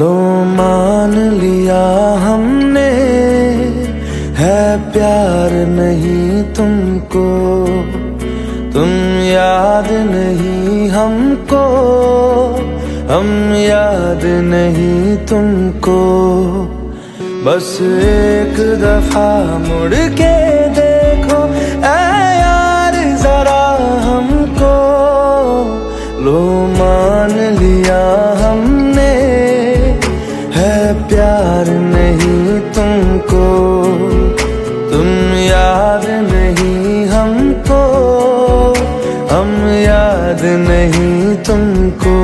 लो मान लिया हमने, है प्यार नहीं तुमको, तुम याद नहीं हमको, हम याद नहीं तुमको। बस एक दफा मुड़ के देखो ऐ यार जरा हमको, लो मान लिया हमने, है प्यार नहीं तुमको, तुम याद नहीं हमको, हम याद नहीं तुमको।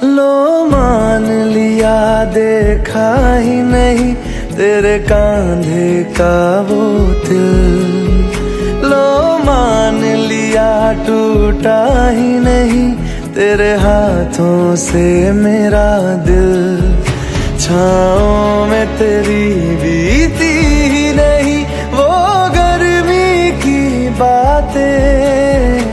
लो मान लिया देखा ही नहीं तेरे कांधे का वो दिल, लो मान लिया टूटा ही नहीं तेरे हाथों से मेरा दिल। छाँव में तेरी बीती ही नहीं वो गर्मी की बातें,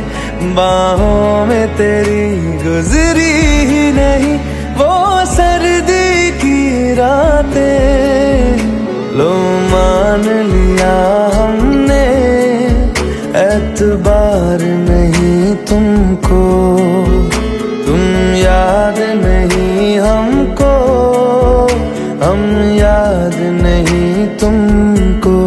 बाहों में तेरी गुजरी ही नहीं वो सर्दी की रातें। लो मान लिया हमने, एतबार नहीं तुमको, तुम याद नहीं हमको, हम याद नहीं तुमको।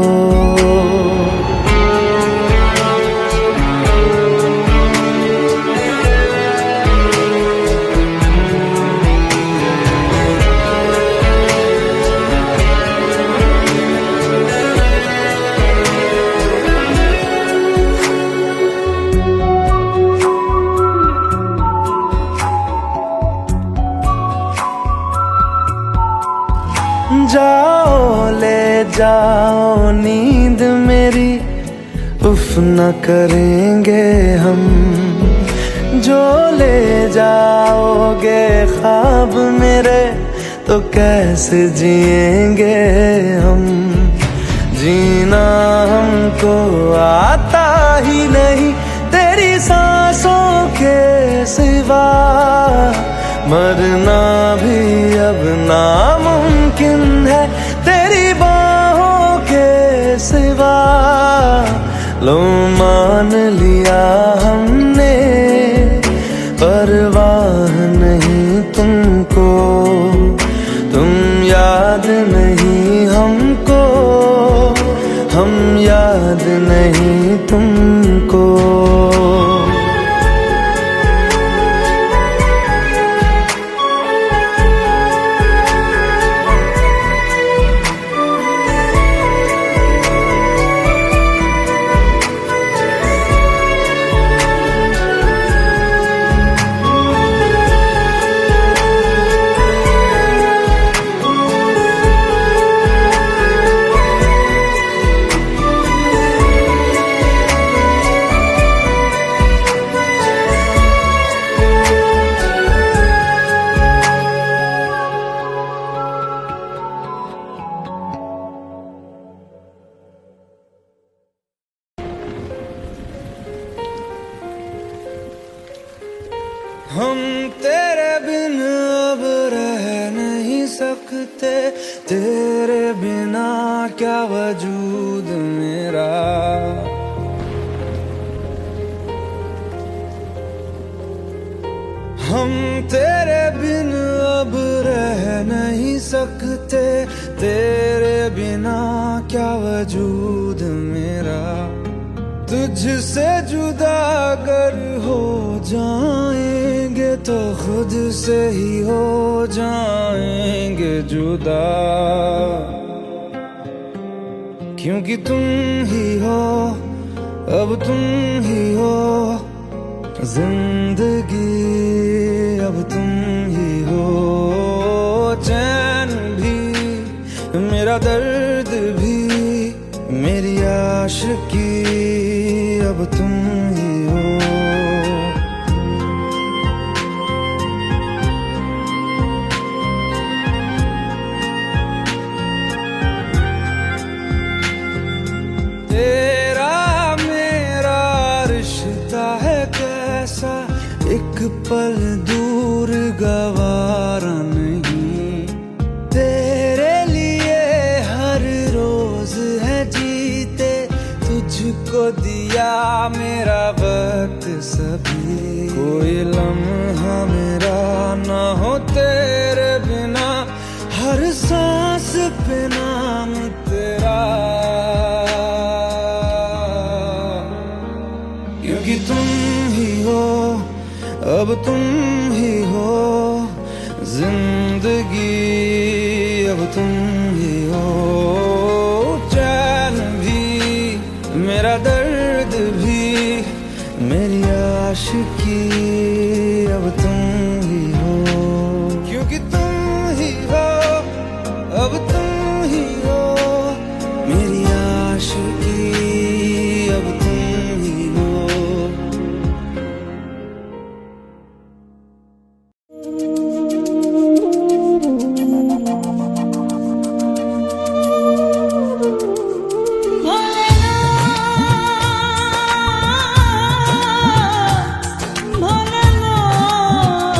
जाओ ले जाओ नींद मेरी, उफ न करेंगे हम, जो ले जाओगे ख्वाब मेरे तो कैसे जिएंगे हम। जीना हमको आता ही नहीं तेरी सांसों के सिवा, मरना भी अब नामुमकिन है तेरी बाहों के सिवा। लो मान लिया हमने, परवाह नहीं तुमको, तुम याद नहीं हमको, हम याद नहीं तुमको। हम तेरे बिन अब रह नहीं सकते, तेरे बिना क्या वजूद मेरा। हम तेरे बिन अब रह नहीं सकते, तेरे बिना क्या वजूद मेरा। तुझसे जुदा अगर हो जाएंगे तो खुद से ही हो जाएंगे जुदा। क्योंकि तुम ही हो, अब तुम ही हो जिंदगी, अब तुम ही हो चैन भी, मेरा दर्द भी, मेरी आशिकी, अब तुम ही हो। तेरा मेरा रिश्ता है कैसा, एक पल दूर गवारा नहीं, तेरे लिए हर रोज है जीते, तुझको दिया मेरा वक्त सभी, कोई लम्हा मेरा ना हो तेरे बिना, हर सांस पे नाम तेरा, क्योंकि तुम ही हो, अब तुम ही हो जिंदगी, अब तुम ही हो चैन भी, मेरा दर्द भी, मेरी आशिकी, अब तुम ही हो, क्योंकि तुम ही हो, अब तुम ही हो मेरी आशिकी, अब तुम ही हो। Bholenath,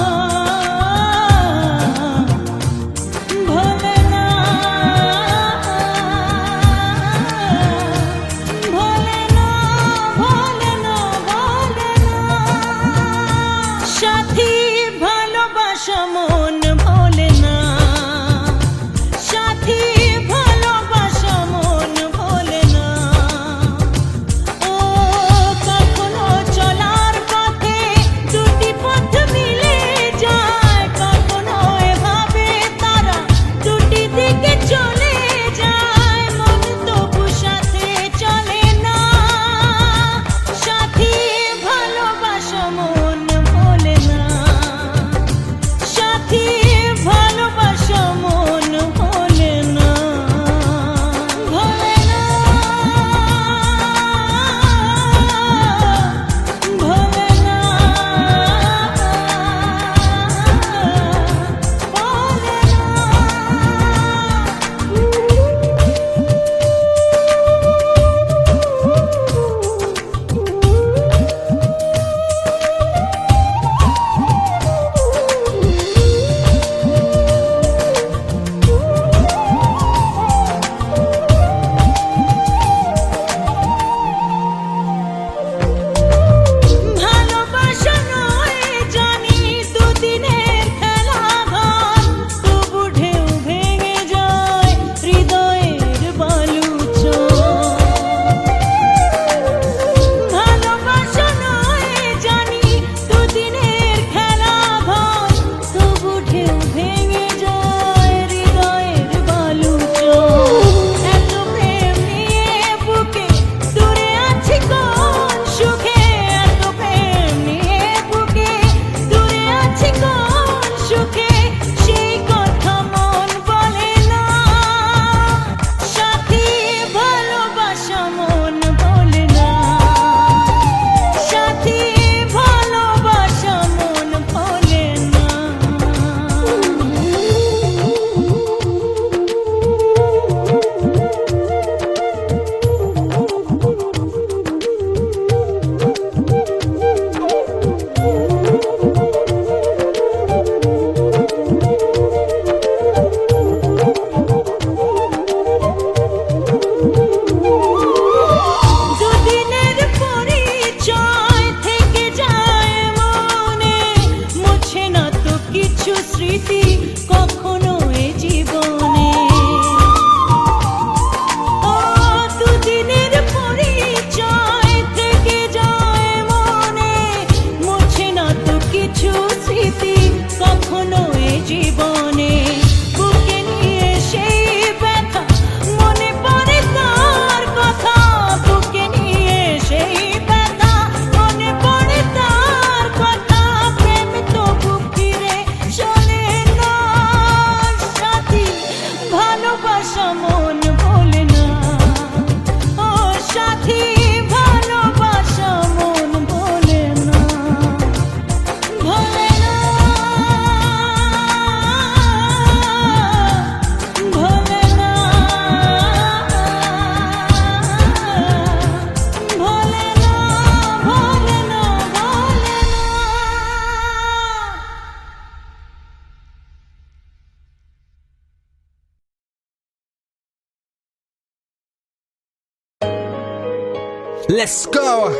Let's go.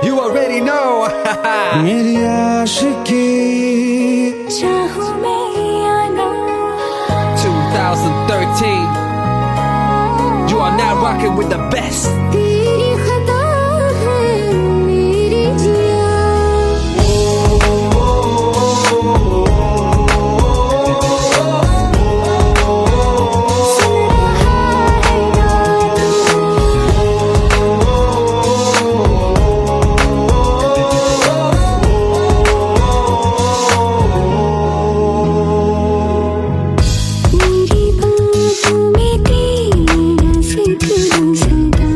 You already know. मेरी आशिकी चाहूं मैं या ना 2013. You are now rocking with the best. तेरी खता है मेरी जिया सुन रहा है ना मेरी बाहों में तेरा सिर सदा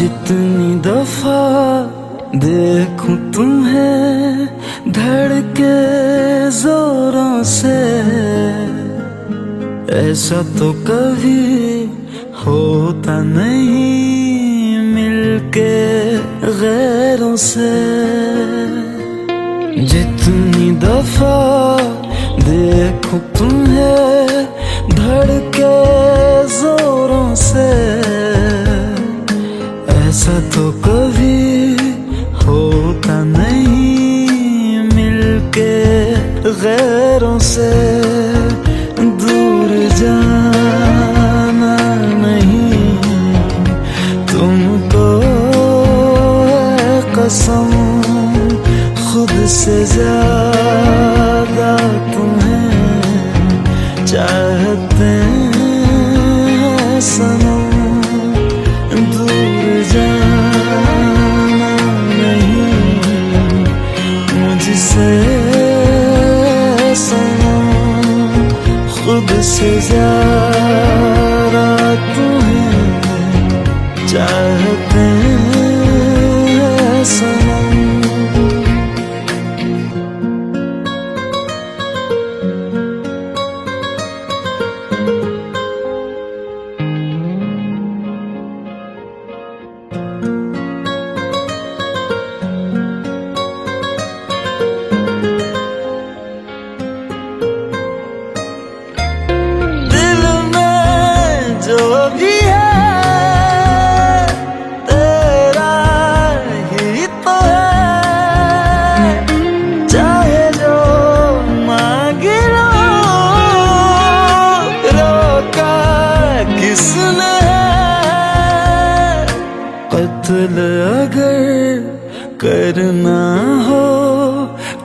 जितनी दफा देखूं तुम्हें धड़के जोरों से, ऐसा तो कभी होता नहीं मिलके गैरों से। जितनी दफा देखूं तुम्हें धड़के जोरों से, ऐसा तो कभी होता नहीं मिलके गैरों से। दूर जाना नहीं तुमको है कसम, खुद से ज्यादा तुम्हें चाहते हैं सनम। दूर जाना नहीं मुझसे सनम, खुद से ज्यादा तुम्हें चाहते हैं सनम। जो भी है तेरा ही तो है, चाहे जो मांग लो, रोका किसने है। कत्ल अगर करना हो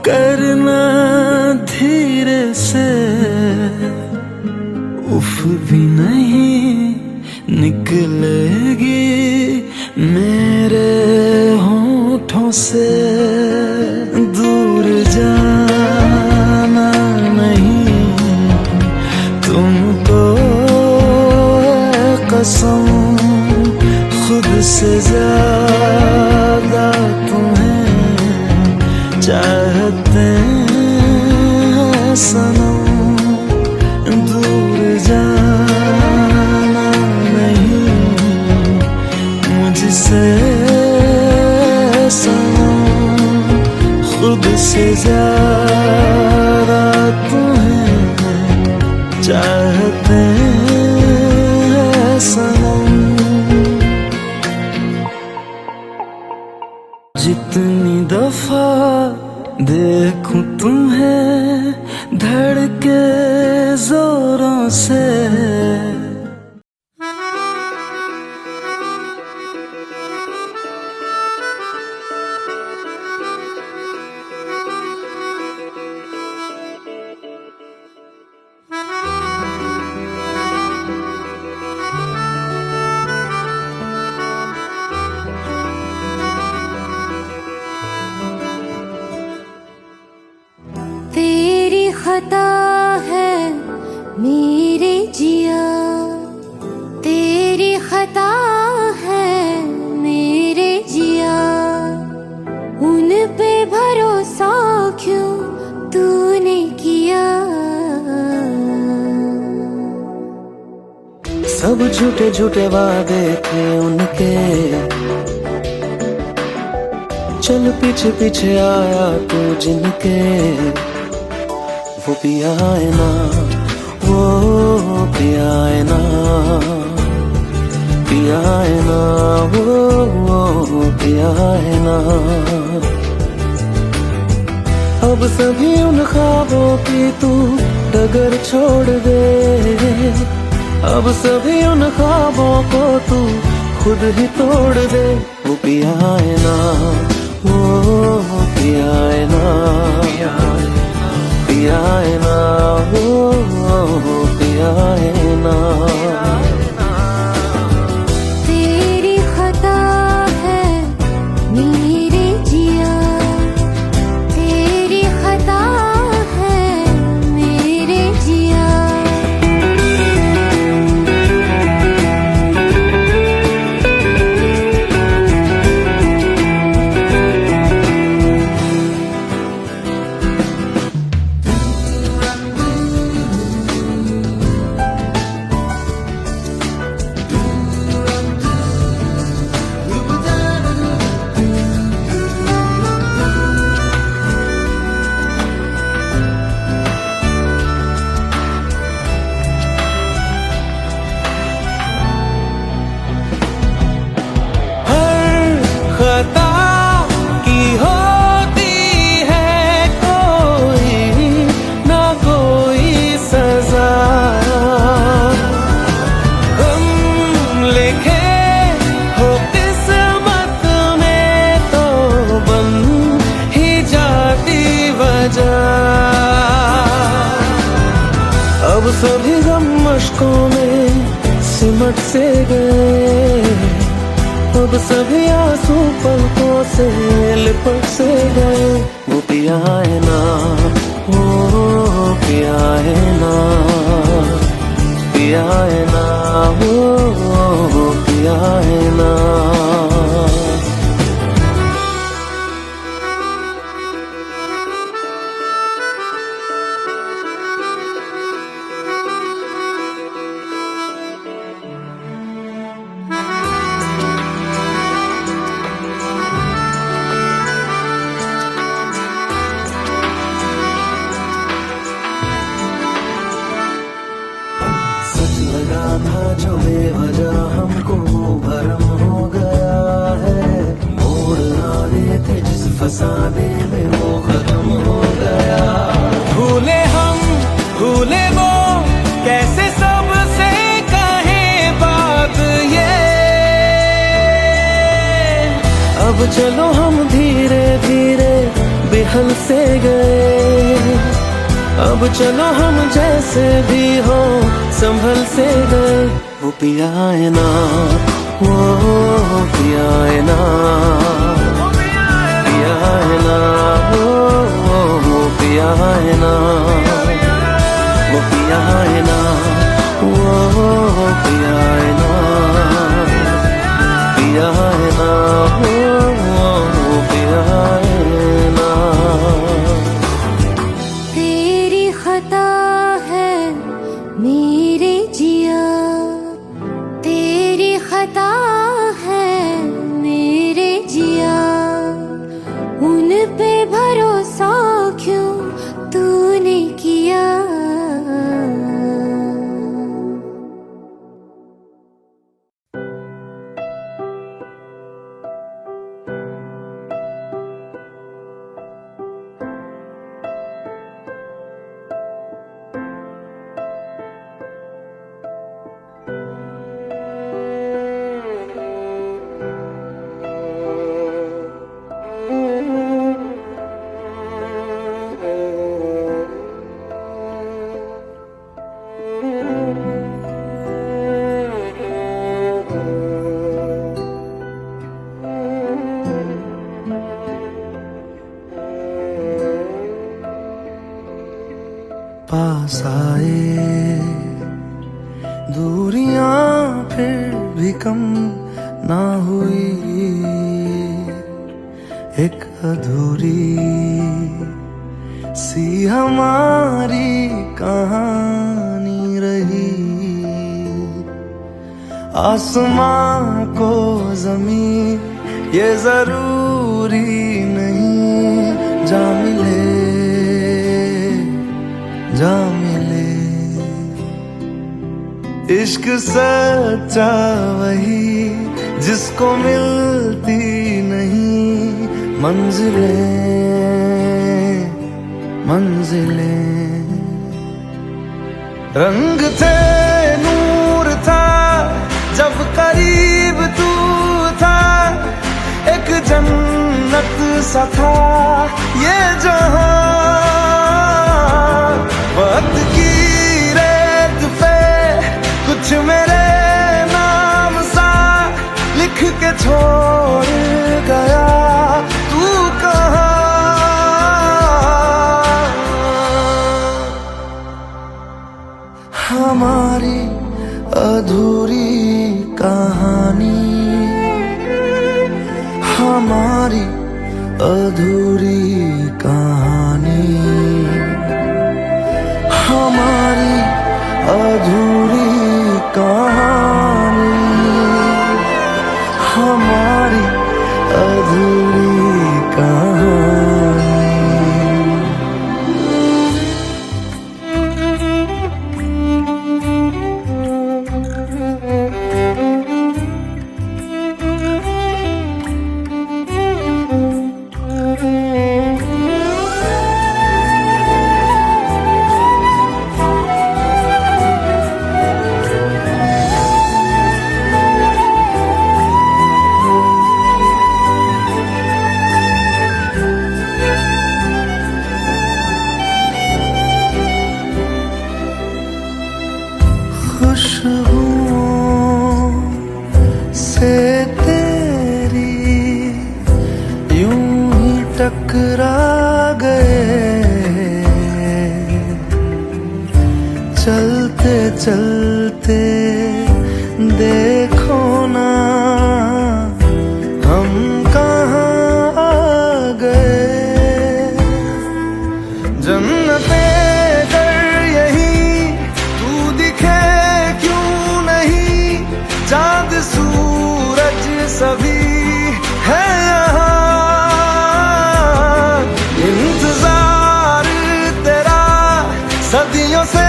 करना धीरे से, उफ भी नहीं निकलेगी मेरे होठों से। दूर जाना नहीं तुमको है कसम, खुद से ज्यादा तुम्हें चाहते हैं सनम। दूर जाना नहीं मुझसे सनम, खुद से ज्यादा तुम्हें चाहते हैं सनम। जितनी दफा देखूं तुम्हें धड़के जोरों से, तेरी खता है मेरे जिया, तेरी खता है मेरे जिया, उन पे भरोसा क्यों तूने किया। सब झूठे झूठे वादे थे उनके, चल पीछे पीछे आया तू जिनके। वो पिया है ना, वो पिया है ना, पिया है ना, वो पिया है ना। अब सभी उन ख्वाबों की तू डगर छोड़ दे, अब सभी उन ख्वाबों को तू खुद ही तोड़ दे। वो पिया है ना, वो पिया है ना, पिया है ना, वो पिया है ना। तेरी खता है मेरे जिया, तेरी खता है मेरे जिया। अब सभी गम मशकों में सिमट से गए, अब सभी आंसू पलकों से लिपट से गए। वो पिया है ना, वो पिया है ना, पिया है ना, वो पिया है ना। लगा था जो बेवजह हमको वो भरम हो गया है, मोड़ आने थे जिस फसाने में वो खत्म हो गया। भूले हम भूले वो, कैसे सबसे कहे बात ये। अब चलो हम धीरे धीरे बेहल से गए, अब चलो हम जैसे भी हो संभल से गए। वो पिया है ना, वो पिया है ना, पिया है ना, वो पिया है ना, वो पिया है ना, वो पिया है ना, पिया है ना, वो पिया है ना। तेरी खता है मेरे जिया, तेरी खता है मेरे जिया, उन पे भरोसा क्यों तूने किया। पास आए दूरियां फिर भी कम ना हुई, एक अधूरी सी हमारी कहानी रही। आसमां को ज़मीन ये जरूरी नहीं, जा मिले जा मिले। इश्क सच्चा वही जिसको मिलती नहीं मंजिलें मंजिलें। रंग थे नूर था जब करीब तू था, एक जन्नत सा था ये जहां। वक्त की रेत पे कुछ मेरे नाम सा लिख के छोड़ गया, तू कहाँ। हमारी अधूरी कहानी, हमारी अधूरी कहानी, हमारी अधूरी कहानी, हमारी अधूरी कहानी। चलते चलते देखो ना हम कहाँ आ गए। जन्नते अगर यही तू दिखे क्यों नहीं, चांद सूरज सभी है यहाँ। इंतजार तेरा सदियों से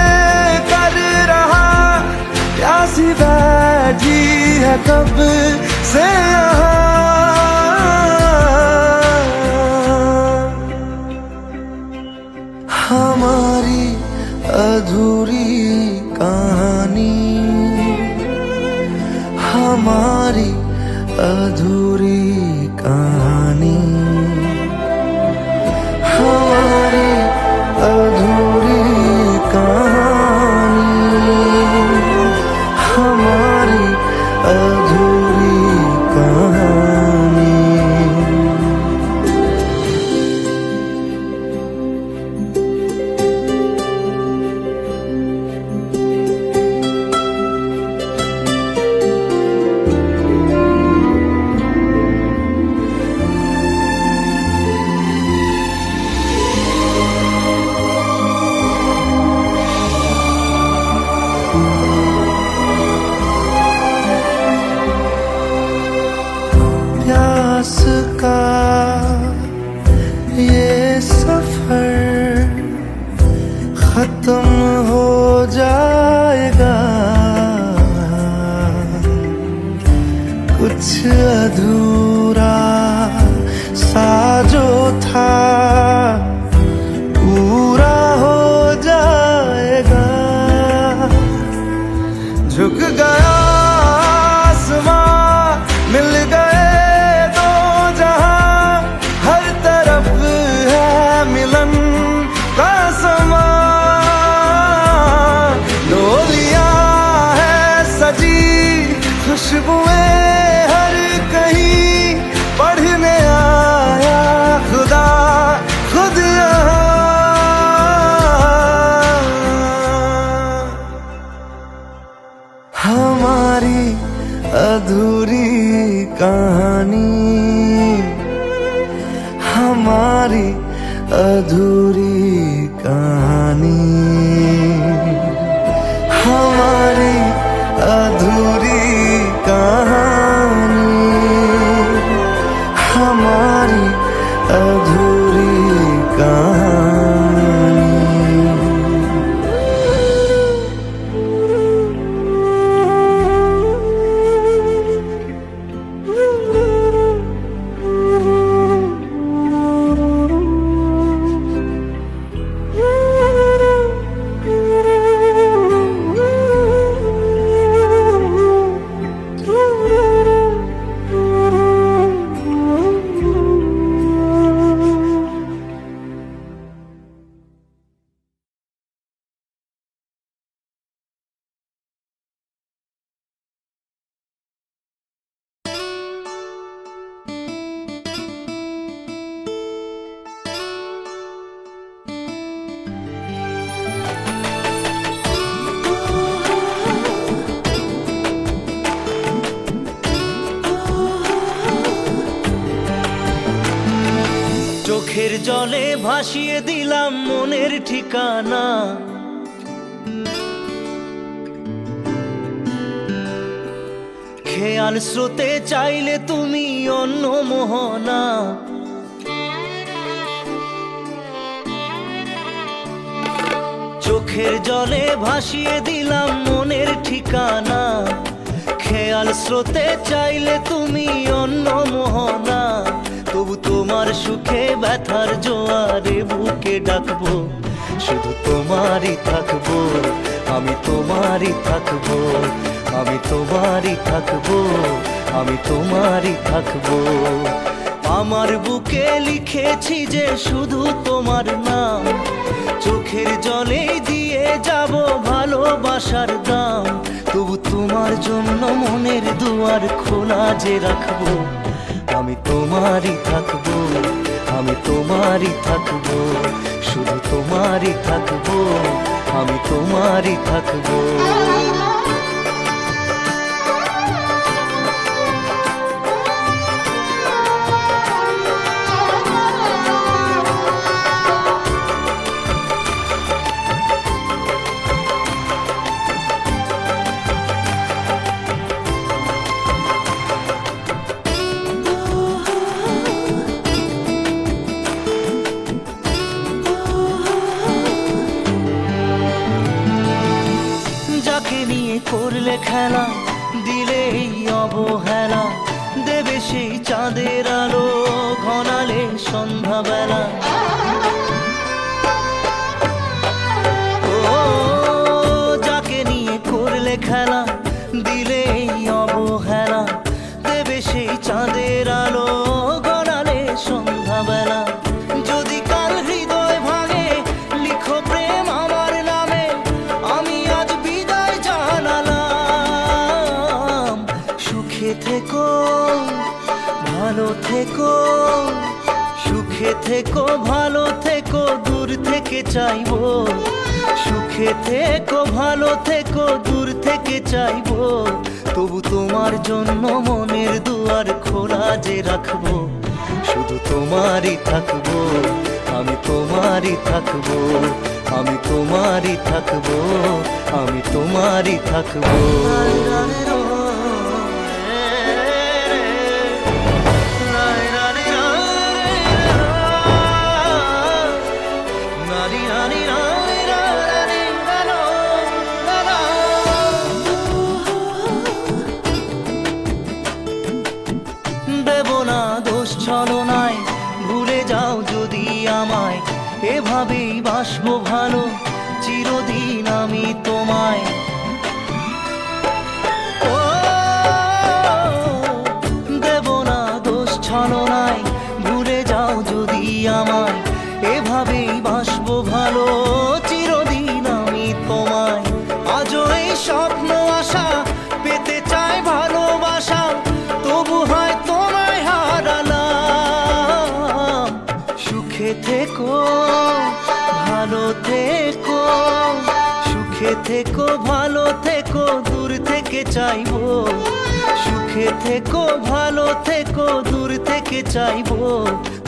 कर रहा, प्यासी बैठी है कब से यहाँ। हमारी अधूरी कहानी, हमारी अधूरी कहानी, हमारी अधूरी कहानी, हमारी अधूरी कहानी। प्यास का ये सफर खत्म हो जाएगा, कुछ अधूरा सा जो था पूरा हो जाएगा। झुक गया आसमां, मिल गए दो जहां, हर तरफ है मिलन का समा। डोलियां है सजी, खुशबुएं हर कहीं, पढ़ने आया खुदा खुद यहाँ। हमारी अधूरी कहानी, हमारी अधूरी कहानी, हमारी अधूरी कहानी, हमारी अधूरी कहानी। চোখের জলে ভাসিয়ে দিলাম মনের ঠিকানা, খেয়াল স্রোতে চাইলে তুমি অন্য মোহনা। চোখের জলে ভাসিয়ে দিলাম মনের ঠিকানা, খেয়াল স্রোতে চাইলে তুমি অন্য মোহনা। তবু তোমার সুখে ব্যথার জোয়ারে বুকে ডাকবো, শুধু তোমারই থাকবো, আমি তোমারই থাকবো, আমি তোমারই থাকবো, আমি তোমারই থাকবো। আমার বুকে লিখেছি যে শুধু তোমার নাম, চোখের জলে দিয়ে যাব ভালোবাসার দাম। তবু তোমার জন্য মনের দুয়ার খোলা যে রাখবো, আমি তোমারই থাকবো, আমি তোমারই থাকবো, শুধু তোমারই থাকবো, আমি তোমারই থাকবো। যাকে নিয়ে করলে খেলা, দিলে এই অবহেলা, দেবে সেই চাঁদের আলো ঘনালে সন্ধ্যাবেলা। ও যাকে নিয়ে করলে খেলা, দিলে এই অবহেলা, দেবে সেই চাঁদের আলো ঘনালে সন্ধ্যাবেলা। যদি কাল হৃদয় ভাঙে, লিখো প্রেম আমার নামে, আমি আজ বিদায় জানালাম। সুখে থেকো, ভালো থেকো, সুখে থেকো, ভালো থেকো, দূর থেকে চাইবো। সুখে থেকো, ভালো থেকো, দূর থেকে চাইবো। তবু তোমার জন্য মনের দুয়ার খোলা যে রাখবো। শুধু তোমারই থাকবো, আমি তোমারই থাকবো, আমি তোমারই থাকবো, আমি তোমারই থাকবো। দেব না দোষ ছলনায়, ভুলে যাও যদি আমায়, এভাবেই বাসবো ভালো চিরদিন আমি তোমায়। ও দেব না দোষ ছলনায়, ভুলে যাও যদি আমায়, এভাবেই বাসবো ভালো চিরদিন আমি তোমায়। আজও এই স্বপ্ন আশা পেতে চাই ভালোবাসা, তবু হয় তোমায় হারালাম। সুখে থেকো, ভালো থেকো, সুখে থেকো, ভালো থেকো, দূর থেকে চাইবো। সুখে থেকো, ভালো থেকো, দূর থেকে চাইবো।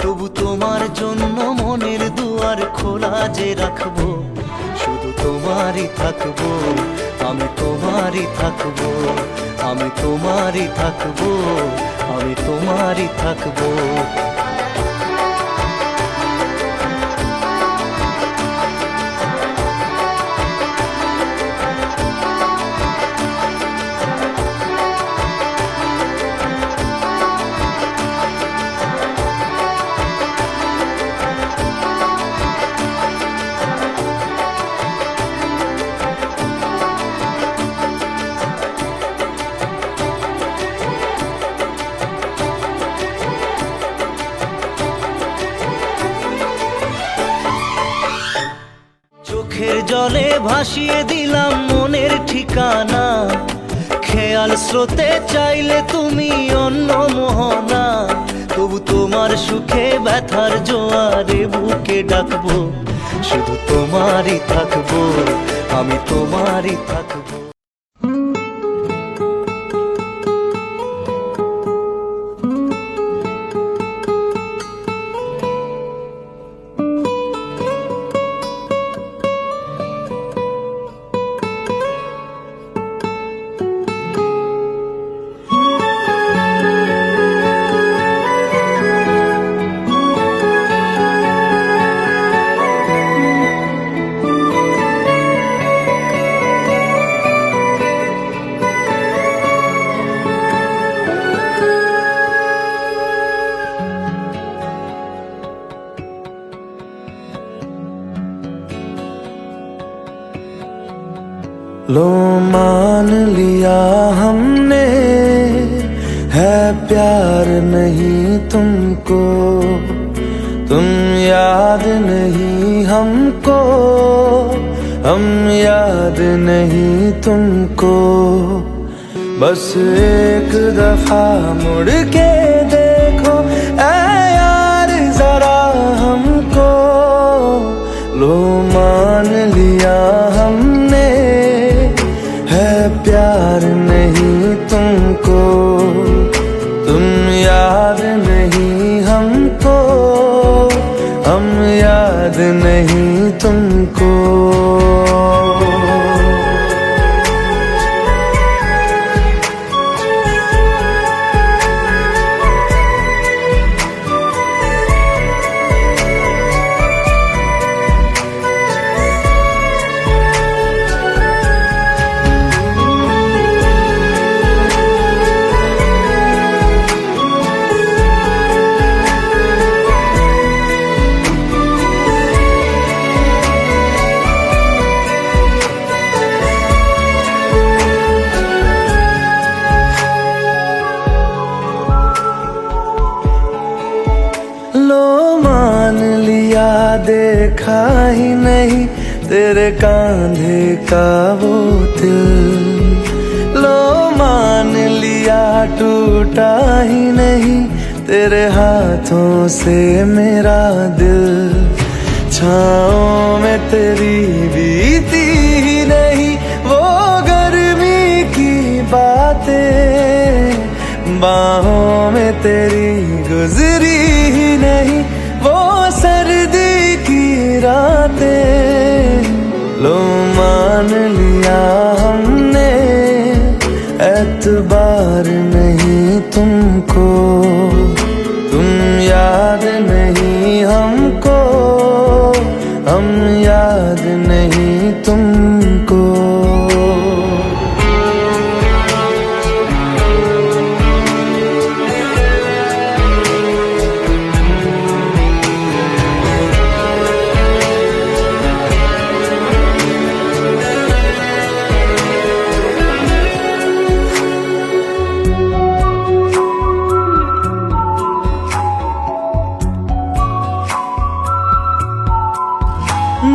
তবু তোমার জন্য মনের দুয়ার খোলা যে রাখবো। শুধু তোমারই থাকবো, আমি তোমারই থাকবো, আমি তোমারই থাকবো, আমি তোমারই থাকবো। চোখের জলে ভাসিয়ে দিলাম মনের ঠিকানা, খেয়াল স্রোতে চাইলে তুমি অন্য মোহনা। তবু তোমার সুখে ব্যথার জোয়ারে বুকে ডাকবো। শুধু তোমারই থাকবো, আমি তোমারই থাকবো। लो मान लिया हमने, है प्यार नहीं तुमको, तुम याद नहीं हमको, हम याद नहीं तुमको। बस एक दफा मुड़ के देखो ऐ यार जरा हमको, प्यार नहीं तुमको, तुम याद नहीं हमको, हम याद नहीं तुमको। लो मान लिया देखा ही नहीं तेरे कांधे का वो दिल, लो मान लिया टूटा ही नहीं तेरे हाथों से मेरा दिल। छाँव में तेरी बीती ही नहीं वो गर्मी की बातें, बाहों में तेरी गुजरी ही नहीं वो सर्दी की रातें। लो मान लिया हमने एतबार नहीं तुमको, तुम याद नहीं हमको, हम याद नहीं तुमको।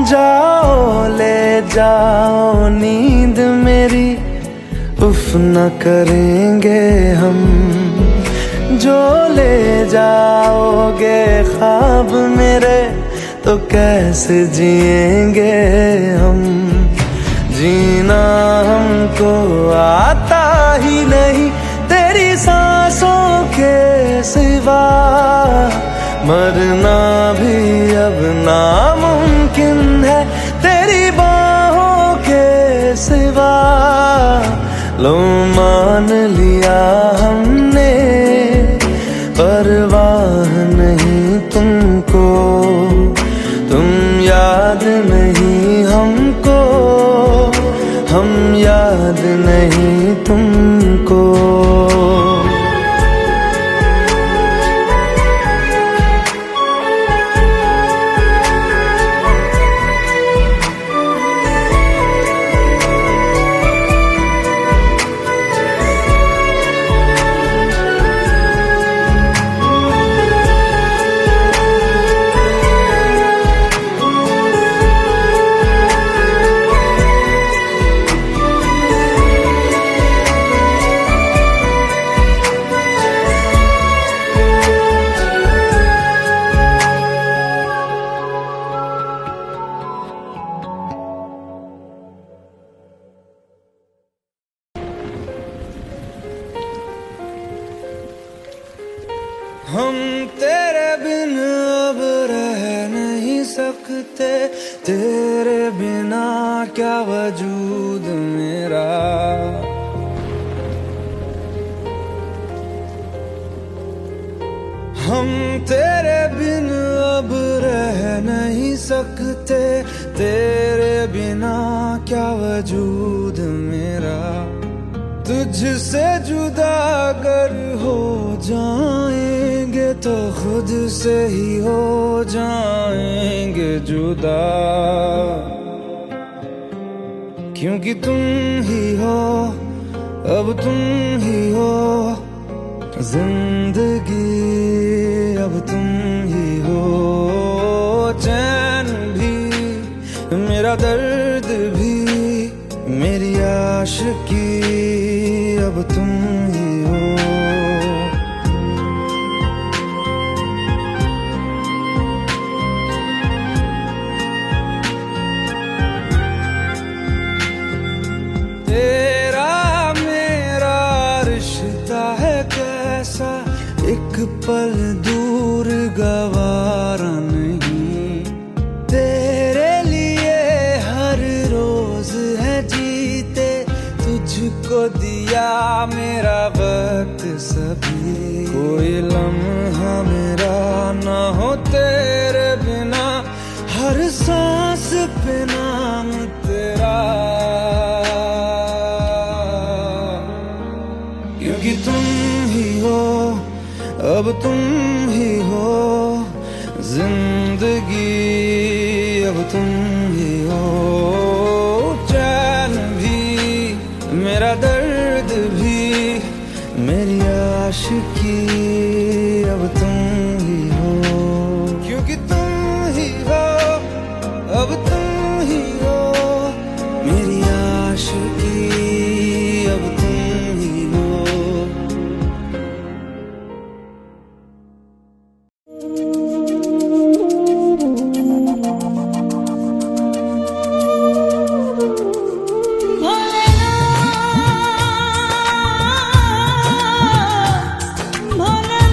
जाओ ले जाओ नींद मेरी, उफ न करेंगे हम, जो ले जाओगे ख्वाब मेरे तो कैसे जिएंगे हम। जीना हमको आता ही नहीं तेरी सांसों के सिवा, मरना भी अब नामुमकिन है तेरी बाहों के सिवा। लो मान लिया हमने परवाह नहीं तुमको, तुम याद नहीं हमको, हम याद नहीं तुमको। हम तेरे बिन अब रह नहीं सकते, तेरे बिना क्या वजूद मेरा। हम तेरे बिन अब रह नहीं सकते, तेरे बिना क्या वजूद मेरा। तुझसे जुदा अगर हो जाएंगे तो खुद से ही हो जाएंगे जुदा, क्योंकि तुम ही हो अब तुम ही हो जिंदगी, अब तुम ही हो चैन भी मेरा दर्द भी मेरी आशिकी, अब तुम ही हो। तेरा पल दूर गवारा नहीं, तेरे लिए हर रोज है जीते, तुझको दिया मेरा वक्त सभी, कोई लम्हा मेरा ना हो तेरे बिना, हर सांस पे नाम तेरा, क्योंकि तुम ही हो, अब तुम ही हो जिंदगी, अब तुम ही हो चैन भी, मेरा दर्द भी, मेरी आशिकी, अब तुम ही हो, क्योंकि तुम ही हो, अब तुम ही हो मेरी आशिकी, अब तुम ही हो। Bholenath, Bholenath.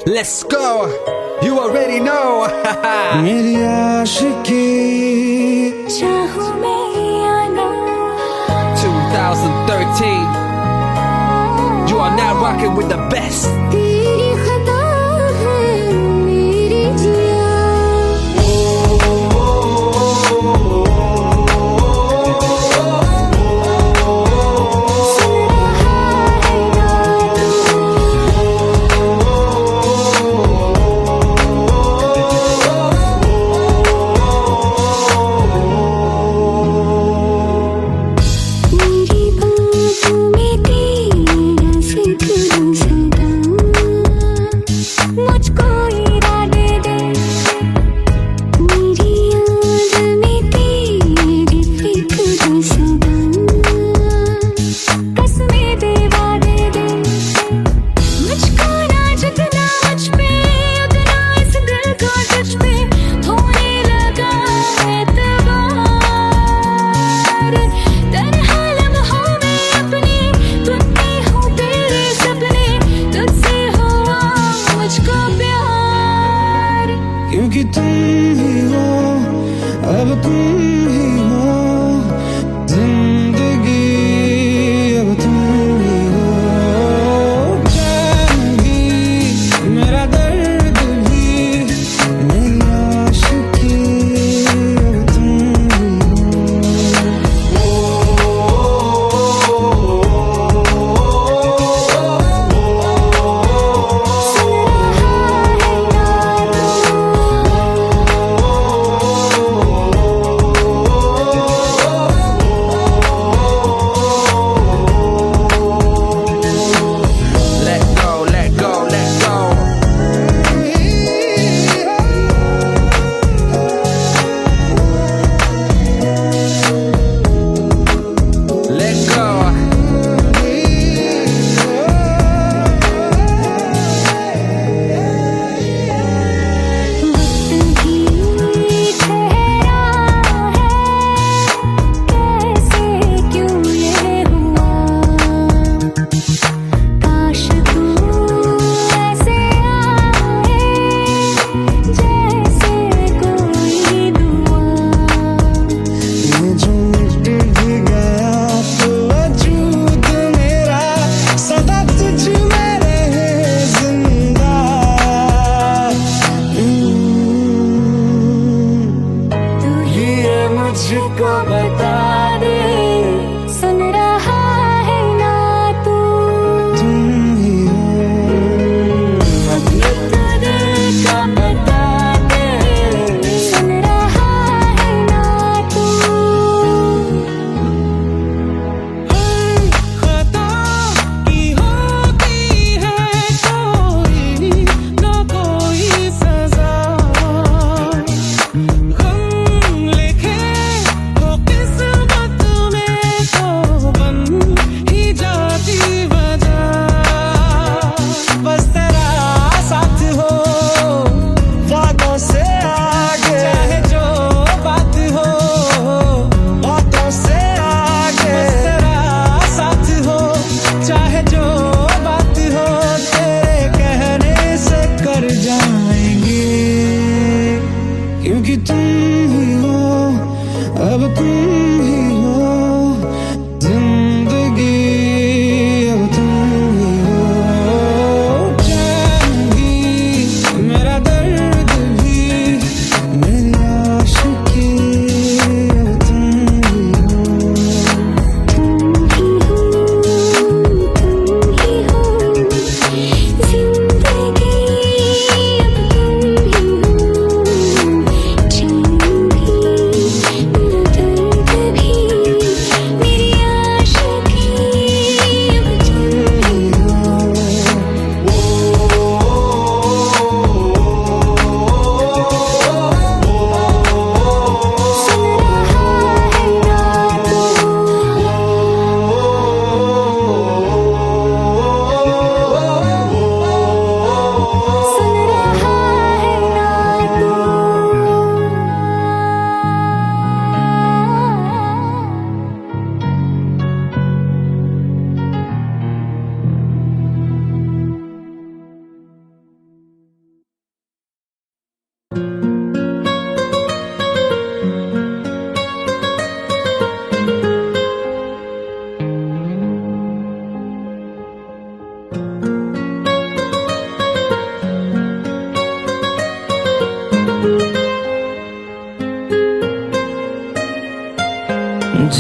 Let's go. You already know. मेरी आशिकी चाहूं मैं या ना 2013. You are now rocking with the best. तेरी खता है मेरी जिया सुन रहा है ना मेरी बाहों में तेरा जिक्र सदा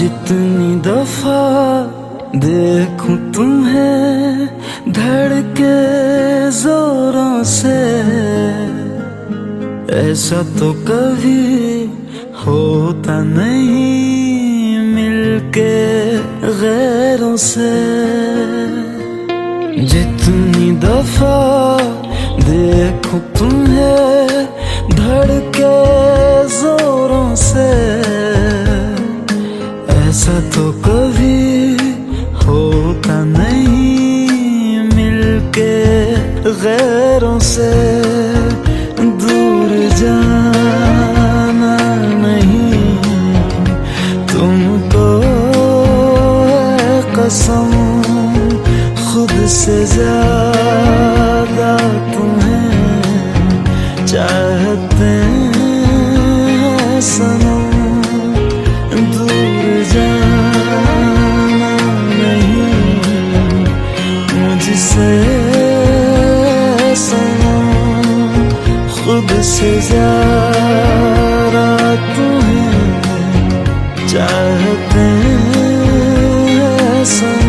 जितनी दफा देखूं तुम्हें धड़के जोरों से, ऐसा तो कभी होता नहीं मिलके गैरों से। जितनी दफा देखूं तुम्हें धड़के जोरों से, ऐसा तो कभी होता नहीं मिलके गैरों से। दूर जाना नहीं तुमको है कसम, खुद से ज्यादा तुम्हें चाहते हैं सनम। दूर जाना नहीं मुझसे सनम, खुद से ज्यादा तुम्हें चाहते हैं सनम।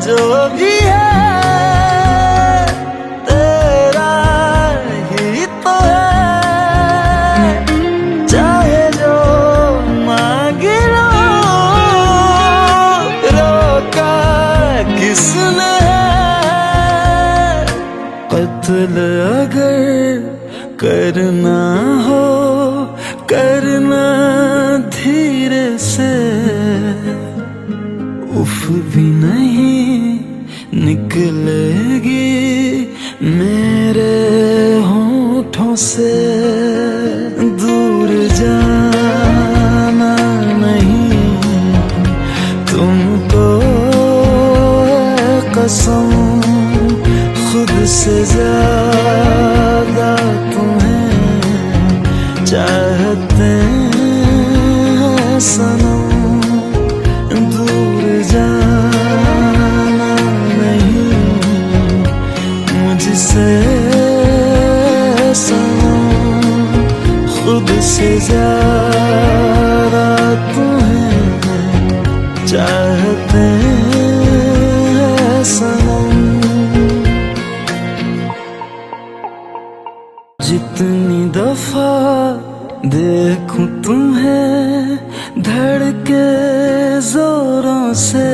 जो भी है तेरा ही तो है, चाहे जो मांगे लो, रोका किसने है। कत्ल अगर करना हो करना धीरे से, उफ भी नहीं निकलेगी मेरे होठों से। दूर जाना नहीं तुमको है कसम, खुद से ज्यादा तुम्हें चाहते हैं सनम। दूर जाना नहीं मुझसे सनम, खुद से ज्यादा तुम्हें चाहते हैं सनम। जितनी दफा देखूं तुम्हें धड़के जोरों से,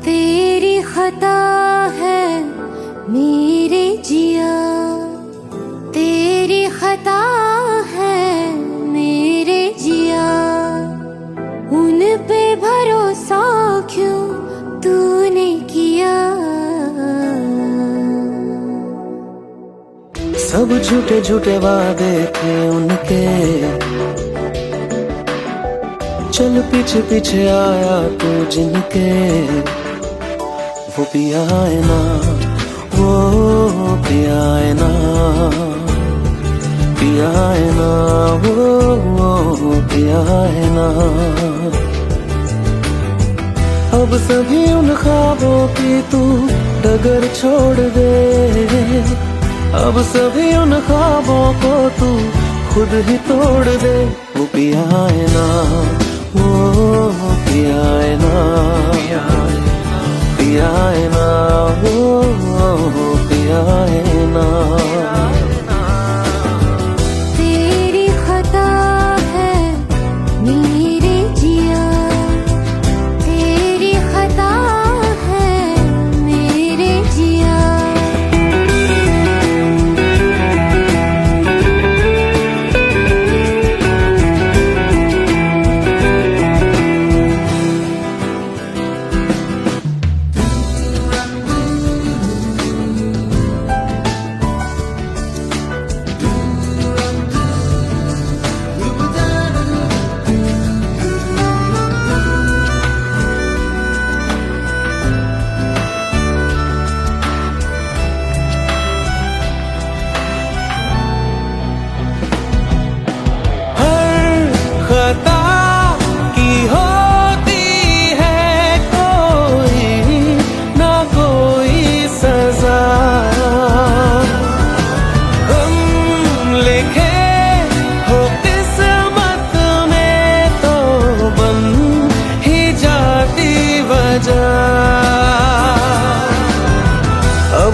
तेरी खता है मेरे जिया, तेरी खता है मेरे जिया, उन पे भरोसा क्यों तूने किया। सब झूठे झूठे वादे थे उनके, चल पीछे पीछे आया तू जिनके। वो पिया है ना, वो पिया है ना, पिया है ना, वो पिया है ना। अब सभी उन ख्वाबों की तू डगर छोड़ दे, अब सभी उन ख्वाबों को तू खुद ही तोड़ दे। वो पिया है ना, वो पिया है ना, पिया है ना, वो पिया है ना। तेरी खता है मेरे जिया, तेरी खता है मेरे जिया।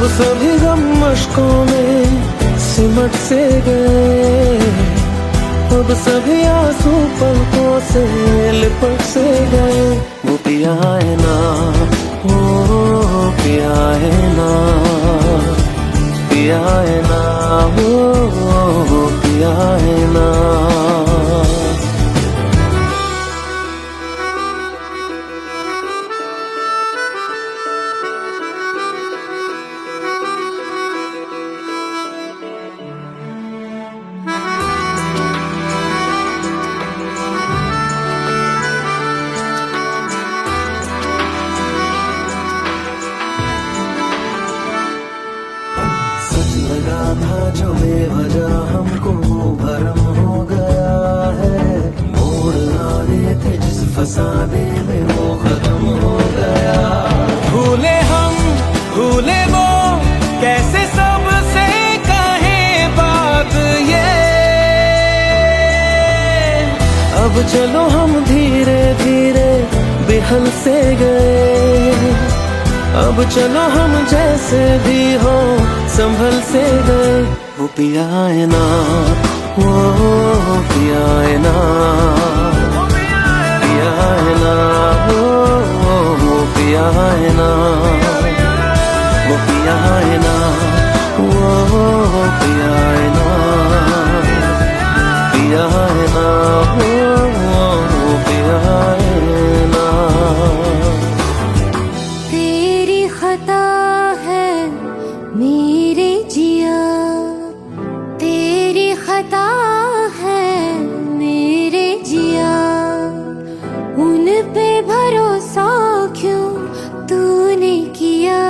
सभी गम मशकों में सिमट से गए, अब सभी आंसू पलकों से लिपट से गए। वो पिया है ना, वो पिया है ना, पिया है ना, वो पिया है ना। लगा था जो बेवजह हमको वो भरम हो गया है, मोड़ आने थे जिस फसाने में वो खत्म हो गया। भूले हम भूले वो, कैसे सबसे कहे बात ये। अब चलो हम धीरे धीरे बेहल से गए, अब चलो हम जैसे भी हो संभल से गए। वो पिया है ना, वो पिया है ना, पिया है ना, वो पिया है ना, वो पिया है ना, वो पिया है ना, पिया है ना, वो पिया है ना। खता है मेरे जिया, तेरी खता है मेरे जिया, उन पे भरोसा क्यों तूने किया।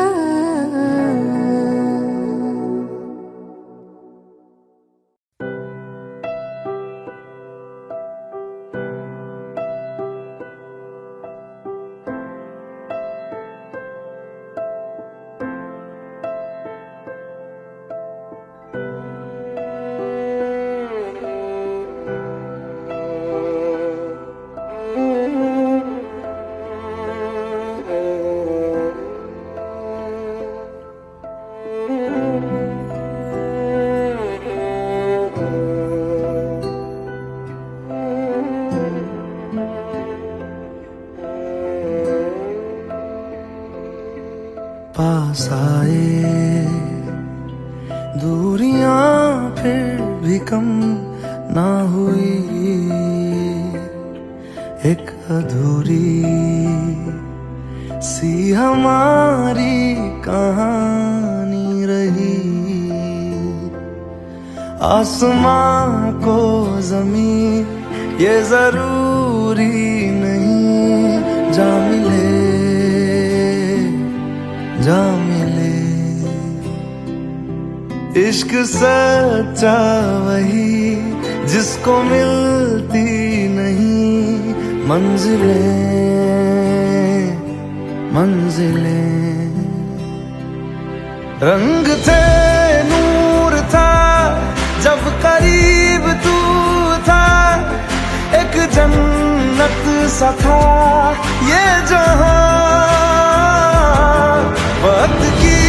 पास आए दूरियां फिर भी कम ना हुई, एक अधूरी सी हमारी कहानी रही। आसमां को जमीन ये जरूरी नहीं, जा मिले जा मिले। इश्क सच्चा वही जिसको मिलती नहीं मंजिलें मंजिलें। रंग थे नूर था जब करीब तू था, एक जन्नत सा था ये जहां। वक्त की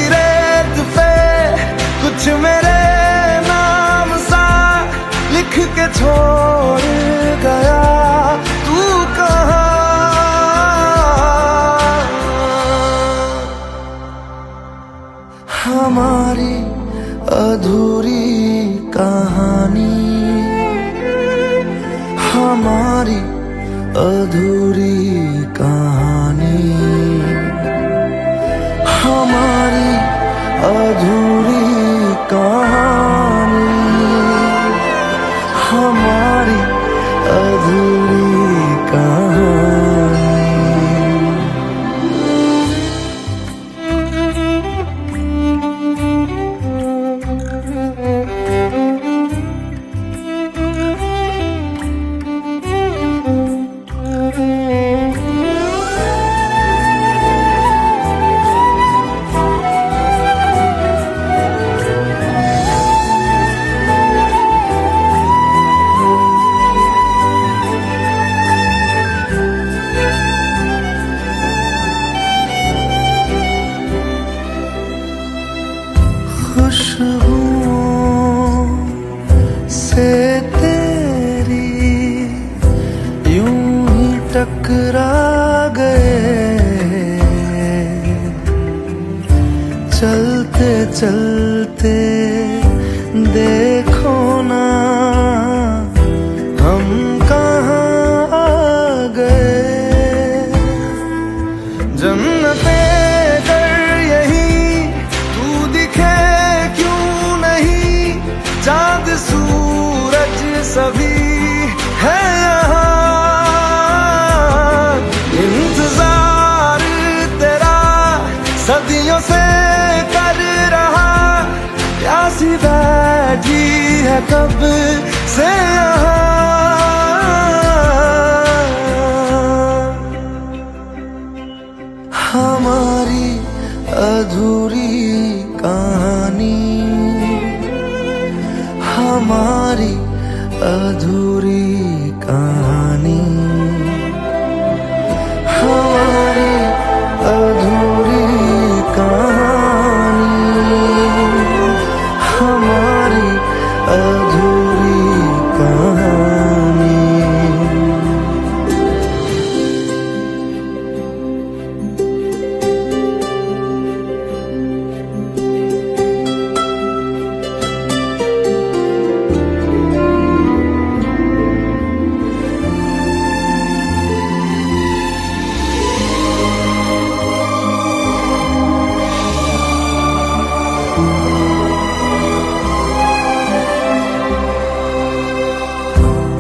रेत पे कुछ मेरे नाम सा लिख के छोड़ गया, तू कहाँ। हमारी अधूरी कहानी, हमारी अधूरी कहानी, हमारी अधूरी कहानी, हमारी अधूरी कहानी। चलते देखो ना हम कहाँ आ गए। जन्नते कर यही तू दिखे क्यों नहीं, चांद सूरज सभी है यहाँ। इंतजार तेरा सदियों से कर रहा, प्यासी बैठी है कब से यहाँ। हमारी अधूरी कहानी, हमारी अधूरी कहानी, हमारी अधूरी कहानी, हमारी अधूरी कहानी।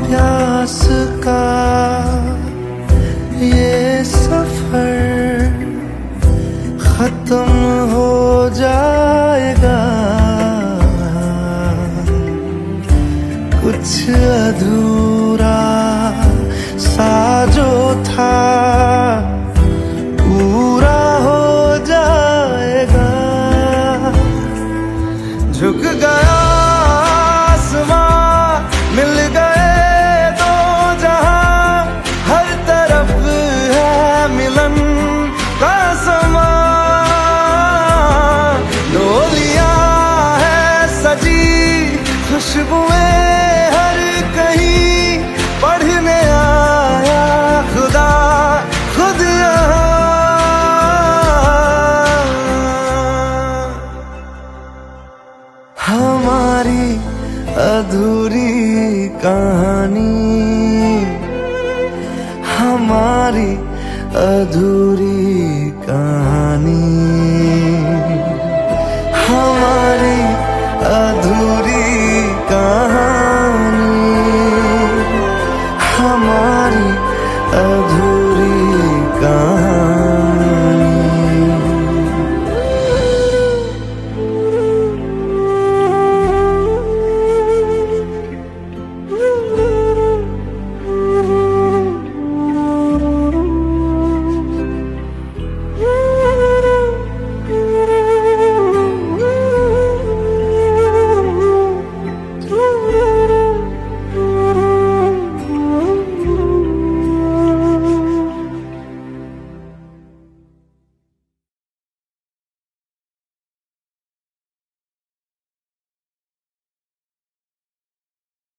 प्यास का ये सफर खत्म हो जाएगा, कुछ अधूरा सा जो था पूरा हो जाएगा। झुक गया आसमां, मिल गए दो जहां, हर तरफ है मिलन का समा। डोलियां है सजी खुशबुएं